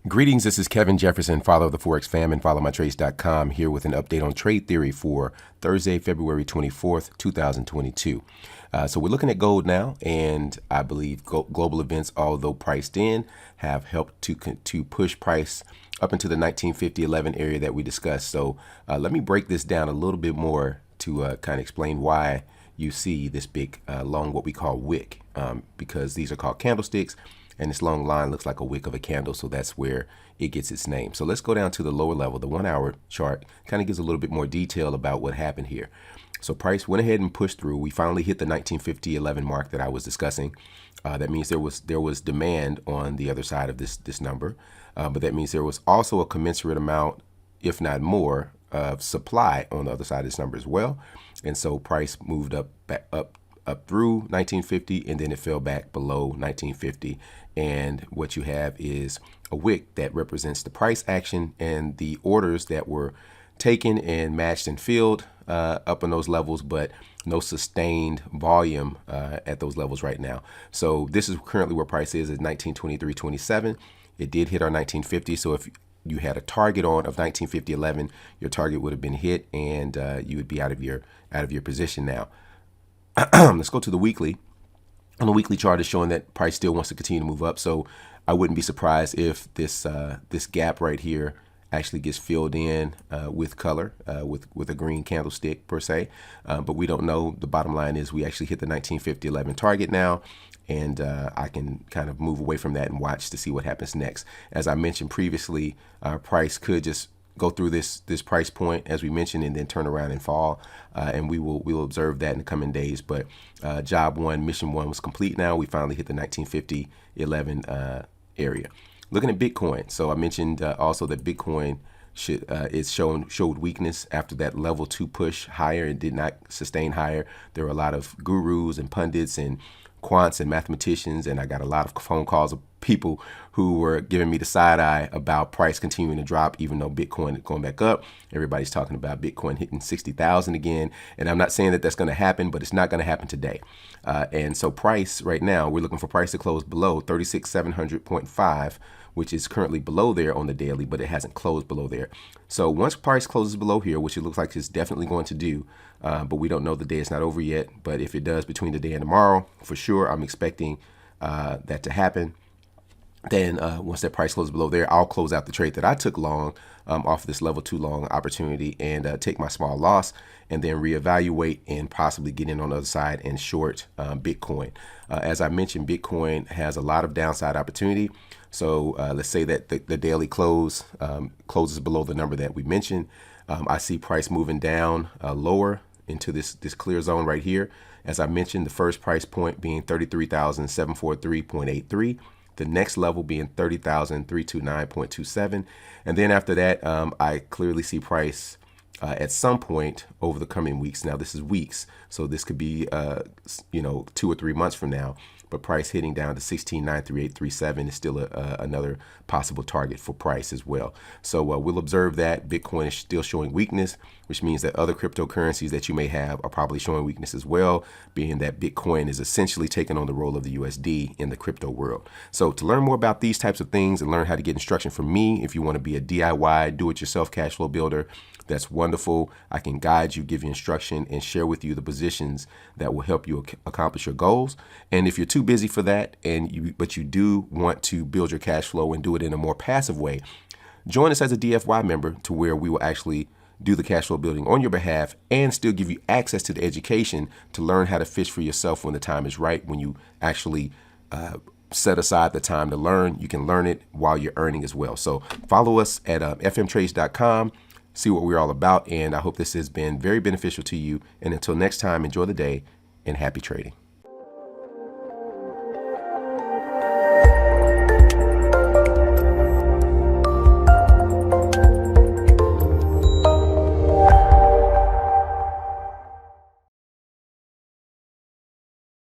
Greetings, this is Kevin Jefferson, father of the Forex Fam and followmytrades.com, here with an update on trade theory for Thursday, February 24th, 2022. So we're looking at gold now, and I believe global events, although priced in, have helped to push price up into the 1950-11 area that we discussed. So let me break this down a little bit more to kind of explain why you see this big long what we call wick, because these are called candlesticks. And this long line looks like a wick of a candle, so that's where it gets its name. So let's go down to the lower level. The 1 hour chart kind of gives a little bit more detail about what happened here. So price went ahead and pushed through. We finally hit the 1950-11 mark that I was discussing. That means there was demand on the other side of this number, but that means there was also a commensurate amount, if not more, of supply on the other side of this number as well. And so price moved up through 1950, and then it fell back below 1950. And what you have is a wick that represents the price action and the orders that were taken and matched and filled up on those levels, but no sustained volume at those levels right now. So this is currently where price is at 1923.27. It did hit our 1950. So if you had a target on of 1950.11, your target would have been hit, and you would be out of your position now. Let's go to the weekly. On the weekly chart is showing that price still wants to continue to move up. So I wouldn't be surprised if this gap right here actually gets filled in with color, with a green candlestick per se. But we don't know. The bottom line is we actually hit the 1950-11 target now. And I can kind of move away from that and watch to see what happens next. As I mentioned previously, price could just go through this price point, as we mentioned, and then turn around and fall. And we'll observe that in the coming days. But job one, mission one was complete now. We finally hit the 1950-11 area. Looking at Bitcoin. So I mentioned also that Bitcoin showed weakness after that level 2 push higher. It did not sustain higher. There were a lot of gurus and pundits and quants and mathematicians, and I got a lot of phone calls of people who were giving me the side eye about price continuing to drop, even though Bitcoin is going back up. Everybody's talking about Bitcoin hitting 60,000 again, and I'm not saying that that's going to happen, but it's not going to happen today. And so price right now, we're looking for price to close below 36,700.5, which is currently below there on the daily, but it hasn't closed below there. So once price closes below here, which it looks like it's definitely going to do, but we don't know, the day is not over yet. But if it does between today and tomorrow, for sure, I'm expecting that to happen. Then once that price closes below there, I'll close out the trade that I took long off of this level 2 long opportunity and take my small loss, and then reevaluate and possibly get in on the other side and short Bitcoin. As I mentioned, Bitcoin has a lot of downside opportunity. So let's say that the daily close closes below the number that we mentioned. I see price moving down lower into this clear zone right here. As I mentioned, the first price point being 33,743.83. The next level being 30,329.27. And then after that, I clearly see price at some point over the coming weeks. Now, this is weeks, so this could be, 2 or 3 months from now. But price hitting down to 16,938.37 is still another possible target for price as well. So we'll observe that. Bitcoin is still showing weakness, which means that other cryptocurrencies that you may have are probably showing weakness as well, being that Bitcoin is essentially taking on the role of the USD in the crypto world. So to learn more about these types of things and learn how to get instruction from me, if you want to be a DIY, do-it-yourself cash flow builder, that's wonderful. I can guide you, give you instruction, and share with you the positions that will help you accomplish your goals. And if you're too busy for that, but you do want to build your cash flow and do it in a more passive way, join us as a DFY member, to where we will actually do the cash flow building on your behalf and still give you access to the education to learn how to fish for yourself when the time is right. When you actually set aside the time to learn, you can learn it while you're earning as well. So follow us at fmtrades.com. See what we're all about, and I hope this has been very beneficial to you. And until next time, enjoy the day and happy trading.